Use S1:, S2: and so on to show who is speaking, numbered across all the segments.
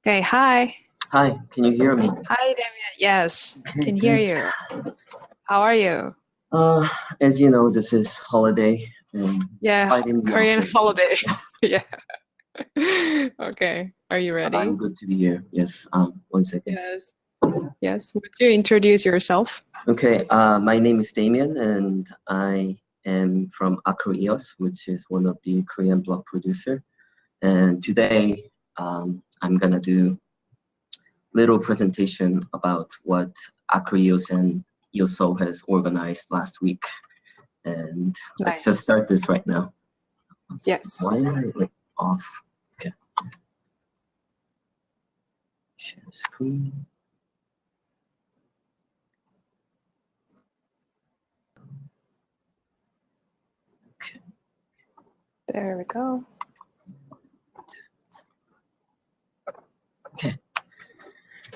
S1: Okay, hi.
S2: Hi, can you hear me?
S1: Hi, Damian. Yes,
S2: Okay,
S1: can hear
S2: great.
S1: you. How are you?
S2: Uh, as you know, this is holiday and
S1: Yeah,
S2: quite in the
S1: Korean
S2: office.
S1: holiday. Yeah. Okay, are you
S2: I'm
S1: ready?
S2: good to be here. Yes. One second.
S1: Yes. Yes. Would you introduce yourself?
S2: Okay. My name is Damian, and I am from AcroEOS, which is one of the Korean block producer. And today, I'm gonna do little presentation about what AcroEOS and EOSO has organized last week. And let's just
S1: Nice.
S2: start this right now. Why
S1: Yes.
S2: did I like off? Okay. Share screen. Okay.
S1: There we go.
S2: Okay.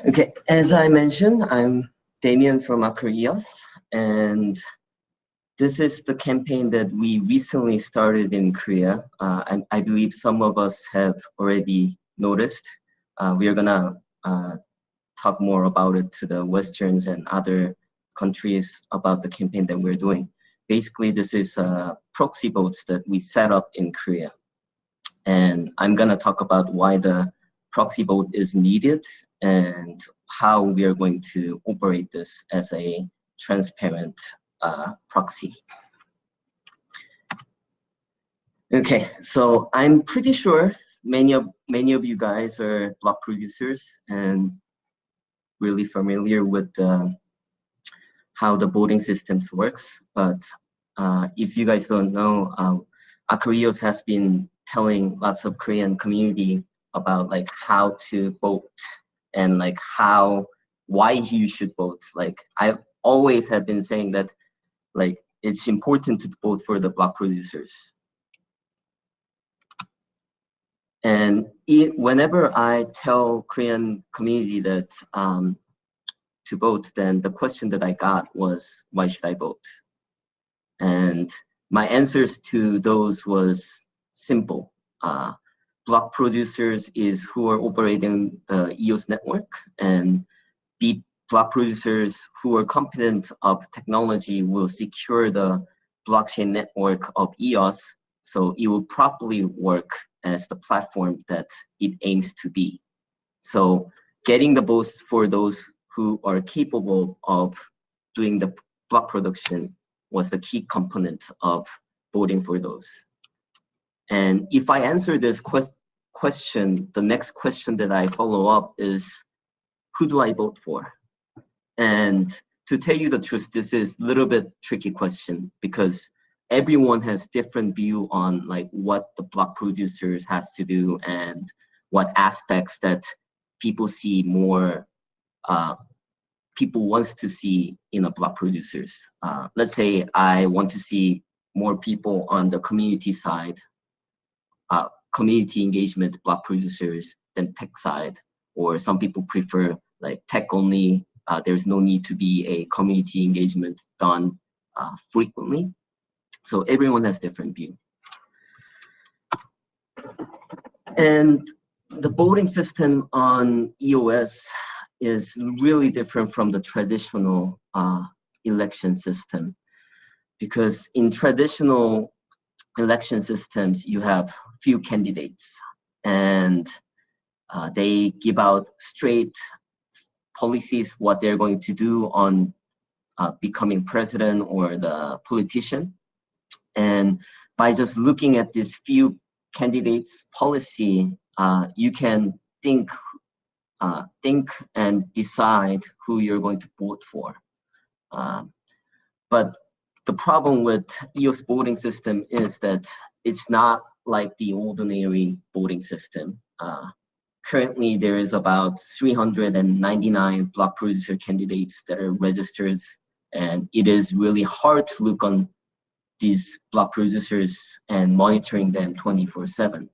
S2: Okay. As I mentioned, I'm Damian from AcroEOS, and this is the campaign that we recently started in Korea. And I believe some of us have already noticed. We are gonna talk more about it to the Westerns and other countries about the campaign that we're doing. Basically, this is proxy votes that we set up in Korea. And I'm gonna talk about why the proxy vote is needed and how we are going to operate this as a transparent proxy. Okay, so I'm pretty sure many of you guys are block producers and really familiar with how the voting systems works. But if you guys don't know, AcroEOS has been telling lots of Korean community about like how to vote and like why you should vote. Like I always have been saying that like it's important to vote for the block producers. And whenever I tell Korean community that to vote, then the question that I got was, why should I vote? And my answers to those was simple. Block producers is who are operating the EOS network, and the block producers who are competent of technology will secure the blockchain network of EOS so it will properly work as the platform that it aims to be. So getting the votes for those who are capable of doing the block production was the key component of voting for those. And if I answer this question, the next question that I follow up is, who do I vote for? And to tell you the truth, this is a little bit tricky question because everyone has different view on like what the block producers has to do and what aspects that people see more, people wants to see in a block producers. Let's say I want to see more people on the community side, community engagement block producers than tech side, or some people prefer like tech only. There's no need to be a community engagement done frequently. So everyone has different view. And the voting system on EOS is really different from the traditional election system, because in traditional election systems, you have few candidates and they give out straight policies, what they're going to do on becoming president or the politician. And by just looking at these few candidates' policy, you can think and decide who you're going to vote for. But the problem with EOS voting system is that it's not like the ordinary voting system. Currently, there is about 399 block producer candidates that are registered, and it is really hard to look on these block producers and monitoring them 24/7.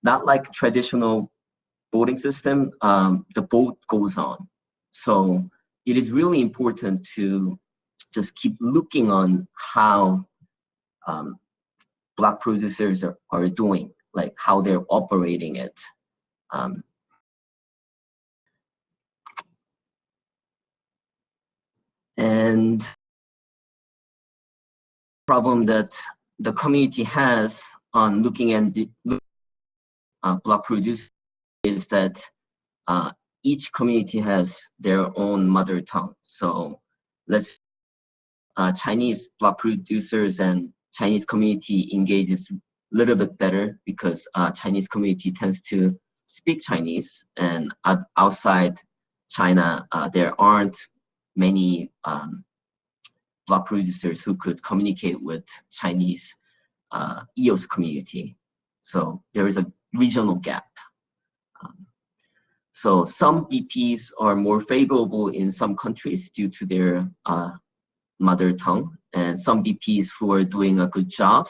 S2: Not like traditional voting system, the vote goes on. So it is really important to just keep looking on how block producers are doing, like how they're operating it. And problem that the community has on looking at the block producer is that each community has their own mother tongue. So let's Chinese block producers and Chinese community engages a little bit better because Chinese community tends to speak Chinese, and outside China, there aren't many block producers who could communicate with Chinese EOS community. So there is a regional gap. So some BPs are more favorable in some countries due to their mother tongue, and some BPs who are doing a good job,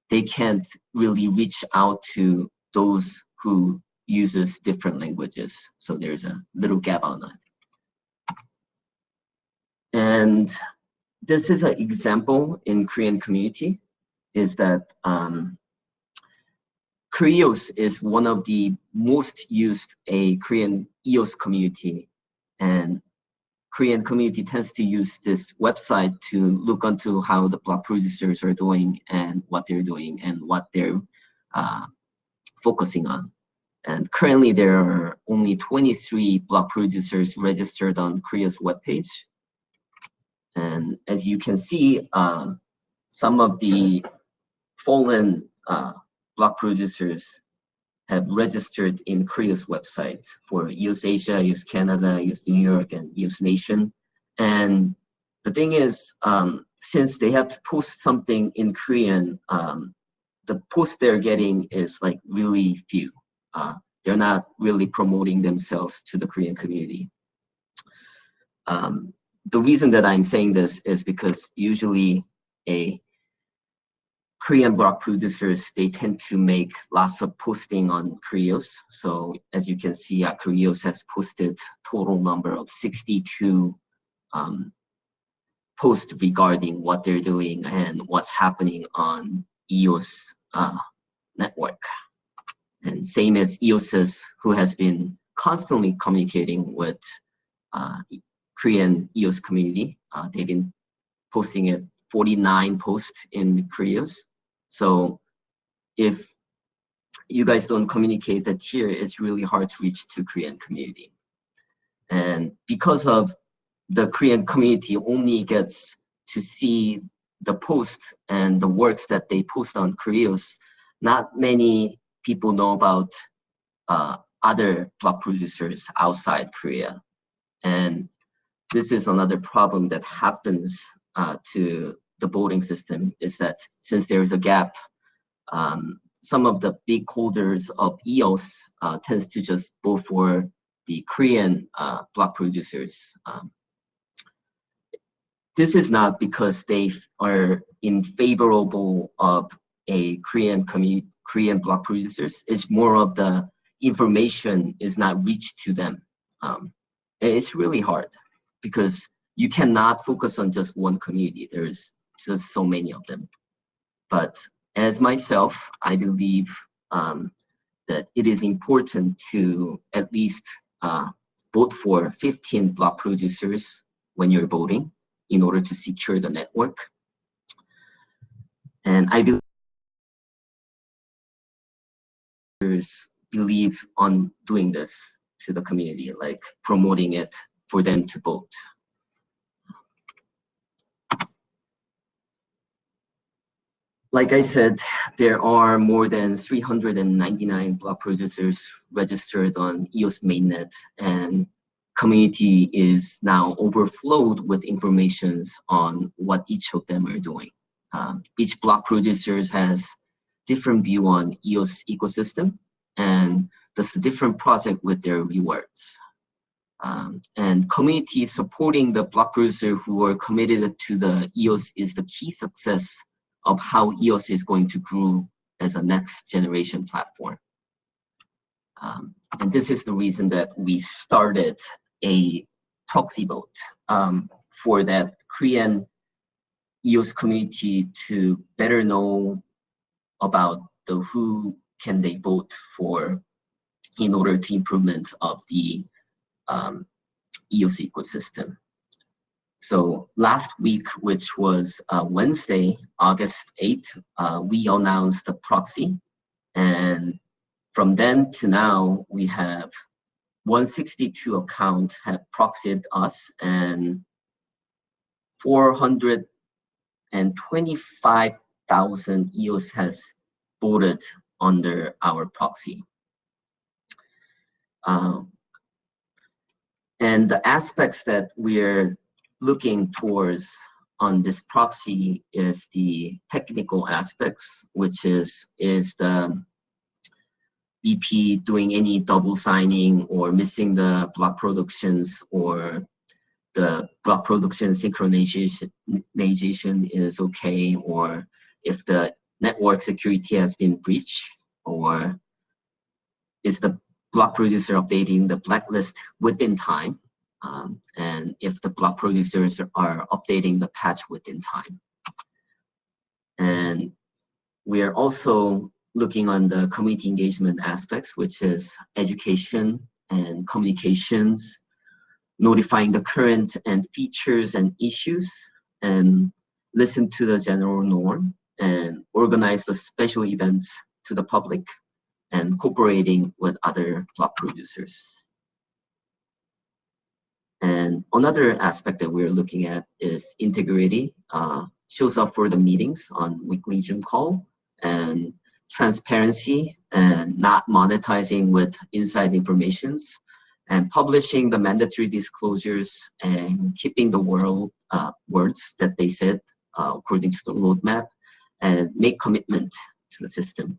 S2: they can't really reach out to those who uses different languages. So there's a little gap on that. And this is an example in Korean community, is that AcroEOS is one of the most used Korean EOS community, and Korean community tends to use this website to look into how the block producers are doing and what they're doing and what they're focusing on. And currently there are only 23 block producers registered on Korea's webpage. And as you can see, some of the fallen block producers have registered in Korea's website for EOS Asia, EOS Canada, EOS New York, and EOS Nation. And the thing is, since they have to post something in Korean, the post they're getting is like really few. They're not really promoting themselves to the Korean community. The reason that I'm saying this is because usually Korean block producers, they tend to make lots of posting on AcroEOS. So as you can see, AcroEOS has posted total number of 62 posts regarding what they're doing and what's happening on EOS network. And same as EOS's, who has been constantly communicating with Korean EOS community. They've been posting it 49 posts in AcroEOS. So if you guys don't communicate that here, it's really hard to reach to Korean community. And because of the Korean community only gets to see the post and the works that they post on AcroEOS, not many people know about other block producers outside Korea. And this is another problem that happens to the voting system, is that since there is a gap, some of the big holders of EOS tends to just go for the Korean block producers. This is not because they are in favorable of a Korean block producers. It's more of the information is not reached to them. And it's really hard because you cannot focus on just one community. There's just so many of them. But as myself, I believe that it is important to at least vote for 15 block producers when you're voting in order to secure the network. And I believe on doing this to the community, like promoting it for them to vote. Like I said, there are more than 399 block producers registered on EOS mainnet, and community is now overflowed with informations on what each of them are doing. Each block producers has different view on EOS ecosystem, and does a different project with their rewards. And community supporting the block producer who are committed to the EOS is the key success of how EOS is going to grow as a next generation platform. And this is the reason that we started a proxy vote for that Korean EOS community to better know about the who can they vote for in order to improvement of the EOS ecosystem. So last week, which was Wednesday, August 8th, we announced the proxy. And from then to now, we have 162 accounts have proxied us, and 425,000 EOS has voted under our proxy. And the aspects that we're looking towards on this proxy is the technical aspects, which is the BP doing any double signing or missing the block productions, or the block production synchronization is okay, or if the network security has been breached, or is the block producer updating the blacklist within time, and if the block producers are updating the patch within time. And we are also looking on the community engagement aspects, which is education and communications, notifying the current and features and issues, and listen to the general norm, and organize the special events to the public, and cooperating with other block producers. And another aspect that we're looking at is integrity. Shows up for the meetings on weekly Zoom call, and transparency, and not monetizing with inside informations, and publishing the mandatory disclosures, and keeping the words that they said according to the roadmap, and make commitment to the system.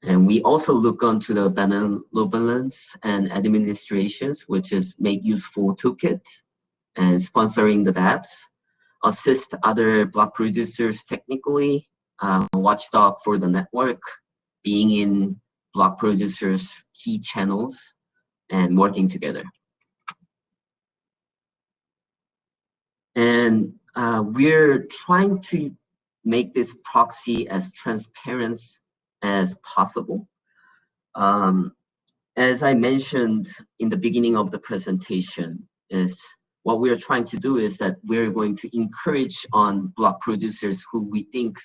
S2: And we also look onto the benevolence and administrations, which is make useful toolkit, and sponsoring the dApps, assist other block producers technically, watchdog for the network, being in block producers' key channels, and working together. And we're trying to make this proxy as transparent as possible. As I mentioned in the beginning of the presentation, is what we're trying to do is that we're going to encourage on block producers who we think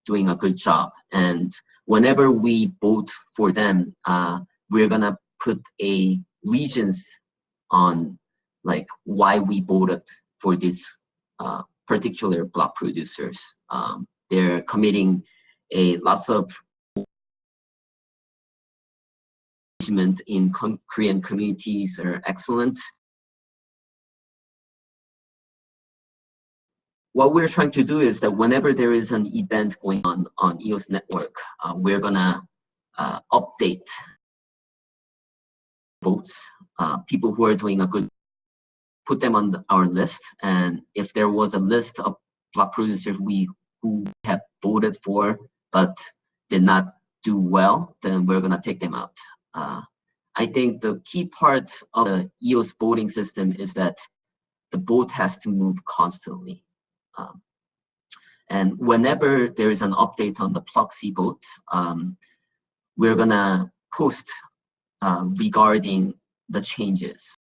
S2: doing a good job. And whenever we vote for them, we're gonna put a reasons on like why we voted for this particular block producers. They're committing lots of engagement in Korean communities are excellent. What we're trying to do is that whenever there is an event going on EOS network, we're gonna update votes, people who are doing a good, put them on our list. And if there was a list of block producers who have voted for but did not do well, then we're gonna take them out. I think the key part of the EOS voting system is that the vote has to move constantly. And whenever there is an update on the proxy vote, we're gonna post regarding the changes.